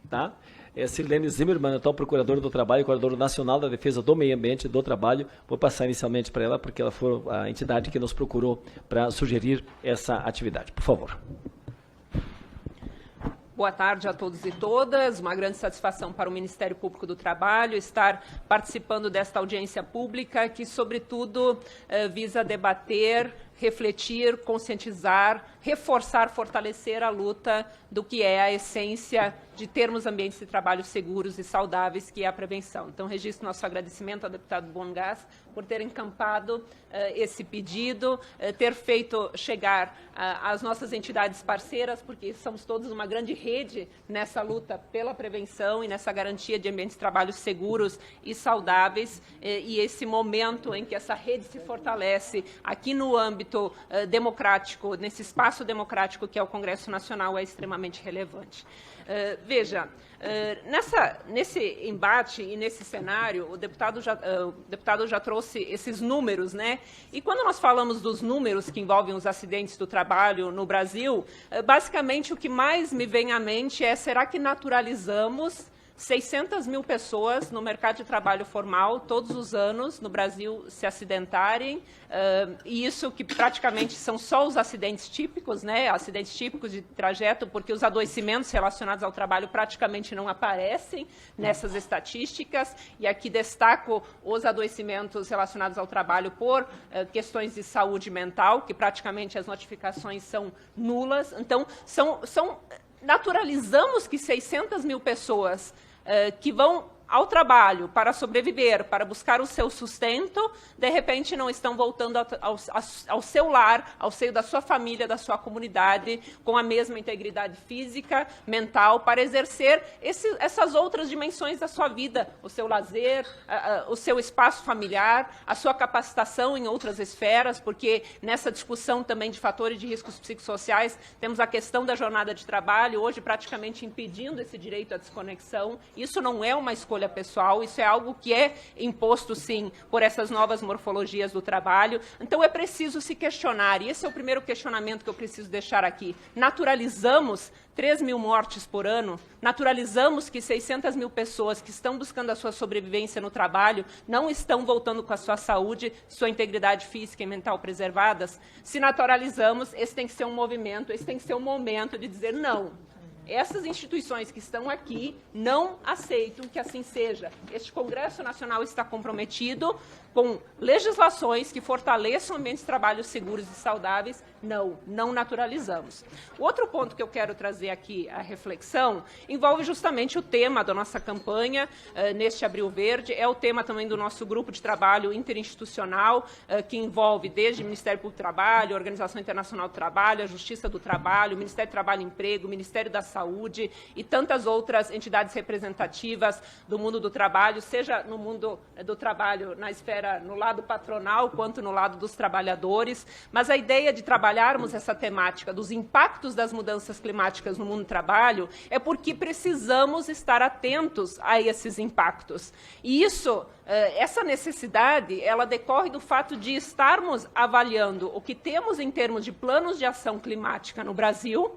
tá? Sirlene Zimmermann, atual procuradora do Trabalho e coordenadora nacional da defesa do meio ambiente e do trabalho. Vou passar inicialmente para ela, porque ela foi a entidade que nos procurou para sugerir essa atividade. Por favor. Boa tarde a todos e todas. Uma grande satisfação para o Ministério Público do Trabalho estar participando desta audiência pública que, sobretudo, visa debater, refletir, conscientizar, reforçar, fortalecer a luta do que é a essência de termos ambientes de trabalho seguros e saudáveis, que é a prevenção. Então, registro nosso agradecimento ao deputado Bongás por ter encampado esse pedido, ter feito chegar às nossas entidades parceiras, porque somos todos uma grande rede nessa luta pela prevenção e nessa garantia de ambientes de trabalho seguros e saudáveis, e esse momento em que essa rede se fortalece aqui no âmbito democrático, nesse espaço democrático que é o Congresso Nacional, é extremamente relevante. Veja, nesse embate e nesse cenário, o deputado já trouxe esses números, né? E quando nós falamos dos números que envolvem os acidentes do trabalho no Brasil, basicamente o que mais me vem à mente é: será que naturalizamos 600 mil pessoas no mercado de trabalho formal todos os anos no Brasil se acidentarem, e isso que praticamente são só os acidentes típicos, né? Acidentes típicos de trajeto, porque os adoecimentos relacionados ao trabalho praticamente não aparecem nessas estatísticas, e aqui destaco os adoecimentos relacionados ao trabalho por questões de saúde mental, que praticamente as notificações são nulas. Então, naturalizamos que 600 mil pessoas que vão ao trabalho para sobreviver, para buscar o seu sustento, de repente não estão voltando ao seu lar, ao seio da sua família, da sua comunidade, com a mesma integridade física, mental, para exercer essas outras dimensões da sua vida, o seu lazer, o seu espaço familiar, a sua capacitação em outras esferas, porque nessa discussão também de fatores de riscos psicossociais, temos a questão da jornada de trabalho, hoje praticamente impedindo esse direito à desconexão. Isso não é uma escolha pessoal, isso é algo que é imposto, sim, por essas novas morfologias do trabalho. Então, é preciso se questionar, e esse é o primeiro questionamento que eu preciso deixar aqui. Naturalizamos 3 mil mortes por ano, naturalizamos que 600 mil pessoas que estão buscando a sua sobrevivência no trabalho não estão voltando com a sua saúde, sua integridade física e mental preservadas. Se naturalizamos, esse tem que ser um movimento, esse tem que ser um momento de dizer não. Essas instituições que estão aqui não aceitam que assim seja. Este Congresso Nacional está comprometido com legislações que fortaleçam ambientes de trabalho seguros e saudáveis. Não naturalizamos. O outro ponto que eu quero trazer aqui à reflexão envolve justamente o tema da nossa campanha neste Abril Verde, é o tema também do nosso grupo de trabalho interinstitucional, que envolve desde o Ministério Público do Trabalho, a Organização Internacional do Trabalho, a Justiça do Trabalho, o Ministério do Trabalho e Emprego, o Ministério da Saúde e tantas outras entidades representativas do mundo do trabalho, seja no mundo do trabalho na esfera, no lado patronal, quanto no lado dos trabalhadores. Mas a ideia de trabalharmos essa temática dos impactos das mudanças climáticas no mundo do trabalho é porque precisamos estar atentos a esses impactos. E isso, essa necessidade, ela decorre do fato de estarmos avaliando o que temos em termos de planos de ação climática no Brasil,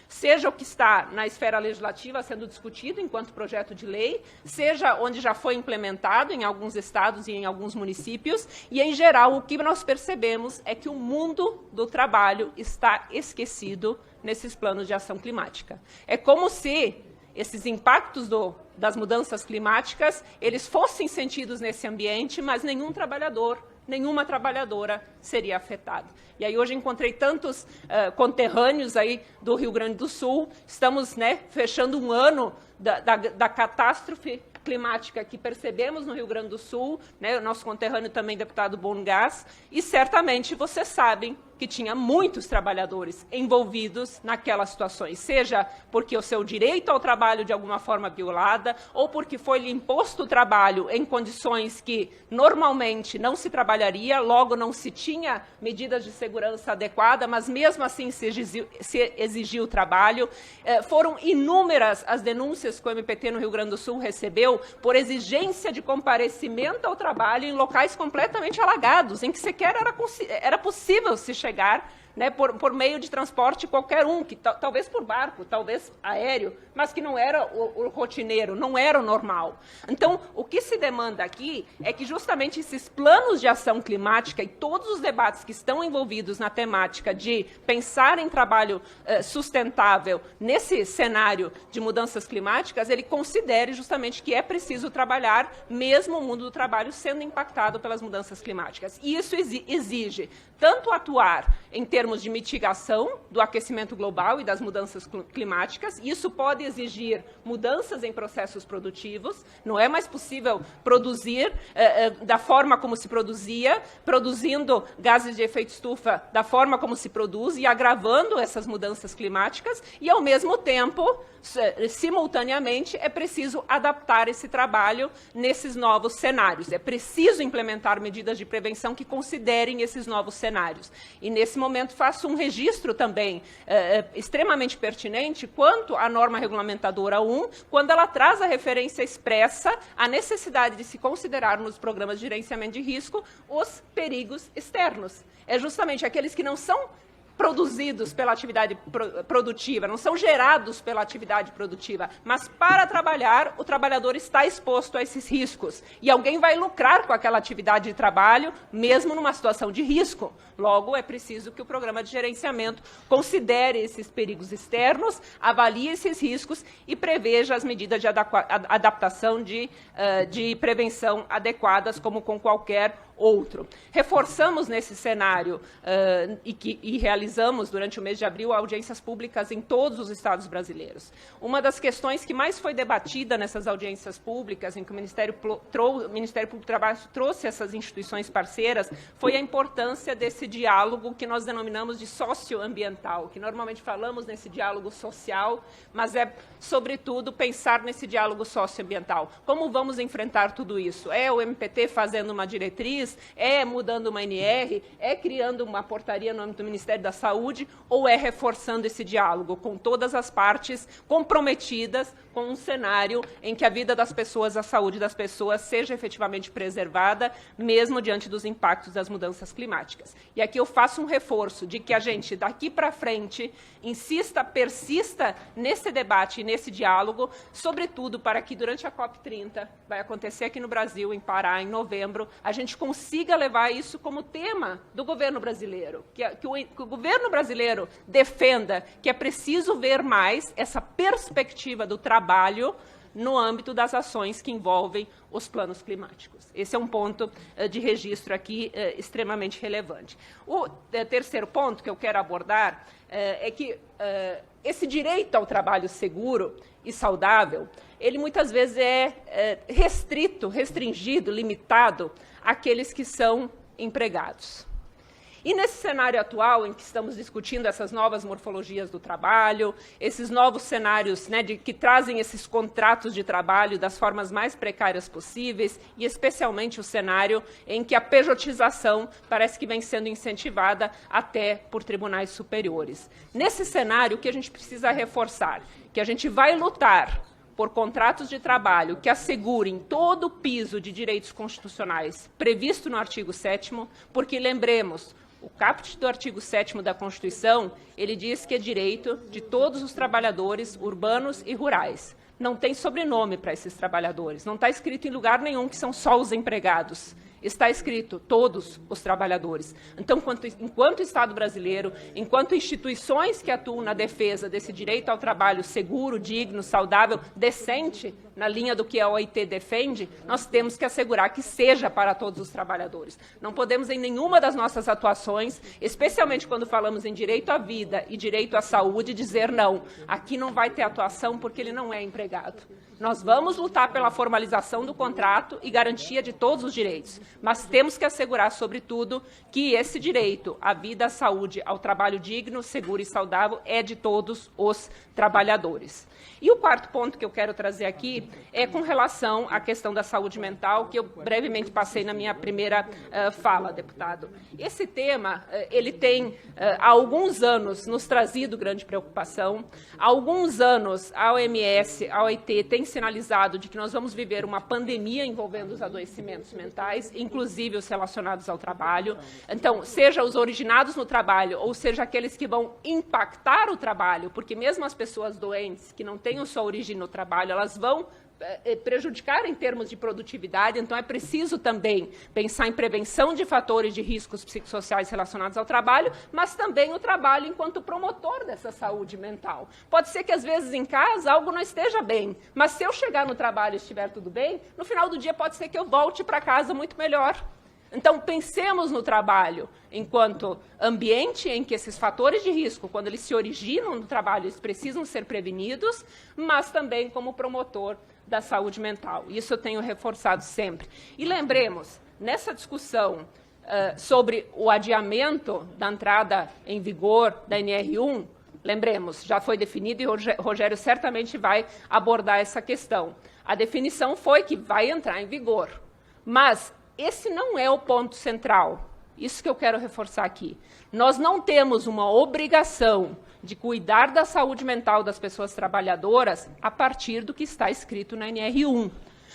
seja o que está na esfera legislativa sendo discutido enquanto projeto de lei, seja onde já foi implementado em alguns estados e em alguns municípios, e, em geral, o que nós percebemos é que o mundo do trabalho está esquecido nesses planos de ação climática. É como se esses impactos das mudanças climáticas, eles fossem sentidos nesse ambiente, mas nenhum trabalhador, nenhuma trabalhadora seria afetada. E aí hoje encontrei tantos conterrâneos aí do Rio Grande do Sul, estamos, né, fechando um ano da catástrofe climática que percebemos no Rio Grande do Sul, né, o nosso conterrâneo também, deputado Bongás, e certamente vocês sabem que tinha muitos trabalhadores envolvidos naquelas situações, seja porque o seu direito ao trabalho de alguma forma violada, ou porque foi-lhe imposto o trabalho em condições que normalmente não se trabalharia, logo não se tinha medidas de segurança adequada, mas mesmo assim se exigiu o trabalho. Foram inúmeras as denúncias que o MPT no Rio Grande do Sul recebeu por exigência de comparecimento ao trabalho em locais completamente alagados, em que sequer era possível se chegar né, por meio de transporte qualquer um, que talvez por barco, talvez aéreo, mas que não era o rotineiro, não era o normal. Então, o que se demanda aqui é que justamente esses planos de ação climática e todos os debates que estão envolvidos na temática de pensar em trabalho sustentável nesse cenário de mudanças climáticas, ele considere justamente que é preciso trabalhar, mesmo o mundo do trabalho sendo impactado pelas mudanças climáticas. E isso exige tanto atuar em termos de mitigação do aquecimento global e das mudanças climáticas, isso pode exigir mudanças em processos produtivos, não é mais possível produzir da forma como se produzia, produzindo gases de efeito estufa da forma como se produz e agravando essas mudanças climáticas, e ao mesmo tempo, simultaneamente, é preciso adaptar esse trabalho nesses novos cenários. É preciso implementar medidas de prevenção que considerem esses novos cenários. E, nesse momento, faço um registro também extremamente pertinente quanto à norma regulamentadora 1, quando ela traz a referência expressa à necessidade de se considerar nos programas de gerenciamento de risco os perigos externos. É justamente aqueles que não são produzidos pela atividade produtiva, não são gerados pela atividade produtiva, mas para trabalhar, o trabalhador está exposto a esses riscos. E alguém vai lucrar com aquela atividade de trabalho, mesmo numa situação de risco. Logo, é preciso que o programa de gerenciamento considere esses perigos externos, avalie esses riscos e preveja as medidas de adaptação de prevenção adequadas, como com qualquer outro. Reforçamos nesse cenário e realizamos durante o mês de abril audiências públicas em todos os estados brasileiros. Uma das questões que mais foi debatida nessas audiências públicas, em que o Ministério Público do Trabalho trouxe essas instituições parceiras, foi a importância desse diálogo que nós denominamos de socioambiental, que normalmente falamos nesse diálogo social, mas é, sobretudo, pensar nesse diálogo socioambiental. Como vamos enfrentar tudo isso? É o MPT fazendo uma diretriz? É mudando uma NR? É criando uma portaria no âmbito do Ministério da Saúde? Ou é reforçando esse diálogo com todas as partes comprometidas com um cenário em que a vida das pessoas, a saúde das pessoas seja efetivamente preservada, mesmo diante dos impactos das mudanças climáticas? E aqui eu faço um reforço de que a gente, daqui para frente, insista, persista nesse debate e nesse diálogo, sobretudo para que durante a COP30, vai acontecer aqui no Brasil, em Pará, em novembro, a gente consiga levar isso como tema do governo brasileiro, que o governo brasileiro defenda que é preciso ver mais essa perspectiva do trabalho no âmbito das ações que envolvem os planos climáticos. Esse é um ponto de registro aqui extremamente relevante. O terceiro ponto que eu quero abordar é que esse direito ao trabalho seguro e saudável, ele muitas vezes é restringido, limitado àqueles que são empregados. E nesse cenário atual, em que estamos discutindo essas novas morfologias do trabalho, esses novos cenários, né, que trazem esses contratos de trabalho das formas mais precárias possíveis, e especialmente o cenário em que a pejotização parece que vem sendo incentivada até por tribunais superiores. Nesse cenário, o que a gente precisa reforçar? Que a gente vai lutar por contratos de trabalho que assegurem todo o piso de direitos constitucionais previsto no artigo 7º, porque, lembremos, o caput do artigo 7º da Constituição, ele diz que é direito de todos os trabalhadores urbanos e rurais. Não tem sobrenome para esses trabalhadores, não está escrito em lugar nenhum que são só os empregados. Está escrito todos os trabalhadores. Então, enquanto Estado brasileiro, enquanto instituições que atuam na defesa desse direito ao trabalho seguro, digno, saudável, decente, na linha do que a OIT defende, nós temos que assegurar que seja para todos os trabalhadores. Não podemos, em nenhuma das nossas atuações, especialmente quando falamos em direito à vida e direito à saúde, dizer não, aqui não vai ter atuação porque ele não é empregado. Nós vamos lutar pela formalização do contrato e garantia de todos os direitos, mas temos que assegurar, sobretudo, que esse direito à vida, à saúde, ao trabalho digno, seguro e saudável é de todos os trabalhadores. E o quarto ponto que eu quero trazer aqui é com relação à questão da saúde mental, que eu brevemente passei na minha primeira fala, deputado. Esse tema, ele tem, há alguns anos, nos trazido grande preocupação. Há alguns anos, a OMS, a OIT, tem sinalizado de que nós vamos viver uma pandemia envolvendo os adoecimentos mentais inclusive os relacionados ao trabalho. Então, seja os originados no trabalho, ou seja aqueles que vão impactar o trabalho, porque mesmo as pessoas doentes, que não têm sua origem no trabalho, elas vão prejudicar em termos de produtividade, então é preciso também pensar em prevenção de fatores de riscos psicossociais relacionados ao trabalho, mas também o trabalho enquanto promotor dessa saúde mental. Pode ser que às vezes em casa algo não esteja bem, mas se eu chegar no trabalho e estiver tudo bem, no final do dia pode ser que eu volte para casa muito melhor. Então, pensemos no trabalho enquanto ambiente em que esses fatores de risco, quando eles se originam no trabalho, eles precisam ser prevenidos, mas também como promotor da saúde mental. Isso eu tenho reforçado sempre. E lembremos, nessa discussão sobre o adiamento da entrada em vigor da NR1, lembremos, já foi definido e o Rogério certamente vai abordar essa questão. A definição foi que vai entrar em vigor, mas esse não é o ponto central. Isso que eu quero reforçar aqui. Nós não temos uma obrigação de cuidar da saúde mental das pessoas trabalhadoras a partir do que está escrito na NR1.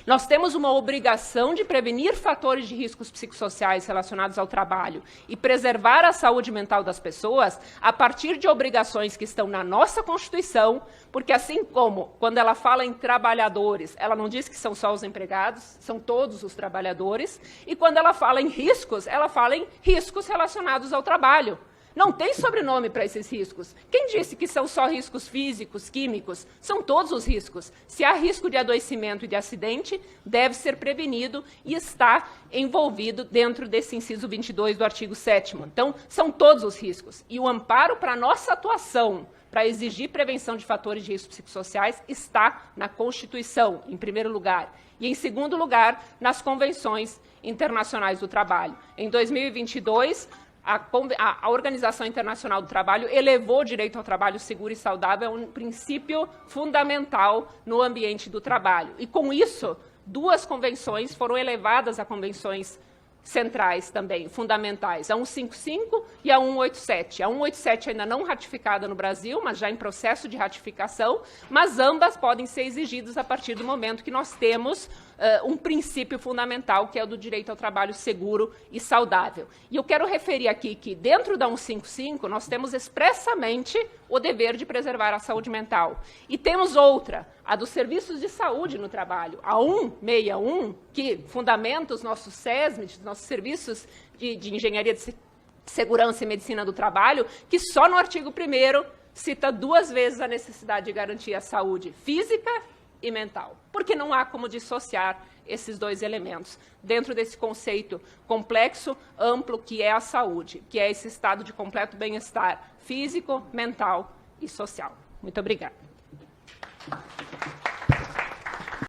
Nós temos uma obrigação de prevenir fatores de riscos psicossociais relacionados ao trabalho e preservar a saúde mental das pessoas a partir de obrigações que estão na nossa Constituição, porque assim como quando ela fala em trabalhadores, ela não diz que são só os empregados, são todos os trabalhadores, e quando ela fala em riscos, ela fala em riscos relacionados ao trabalho. Não tem sobrenome para esses riscos. Quem disse que são só riscos físicos, químicos? São todos os riscos. Se há risco de adoecimento e de acidente, deve ser prevenido e está envolvido dentro desse inciso 22 do artigo 7º. Então, são todos os riscos. E o amparo para a nossa atuação, para exigir prevenção de fatores de risco psicossociais, está na Constituição, em primeiro lugar. E, em segundo lugar, nas convenções internacionais do trabalho. Em 2022, a Organização Internacional do Trabalho elevou o direito ao trabalho seguro e saudável a um princípio fundamental no ambiente do trabalho. E, com isso, 2 convenções foram elevadas a convenções centrais também, fundamentais, a 155 e a 187. A 187 ainda não ratificada no Brasil, mas já em processo de ratificação, mas ambas podem ser exigidas a partir do momento que nós temos um princípio fundamental, que é o do direito ao trabalho seguro e saudável. E eu quero referir aqui que, dentro da 155, nós temos expressamente o dever de preservar a saúde mental. E temos outra, a dos serviços de saúde no trabalho, a 161, que fundamenta os nossos SESMIT, os nossos serviços de engenharia de segurança e medicina do trabalho, que só no artigo 1º cita 2 vezes a necessidade de garantir a saúde física e mental, porque não há como dissociar esses 2 elementos dentro desse conceito complexo, amplo, que é a saúde, que é esse estado de completo bem-estar físico, mental e social. Muito obrigada.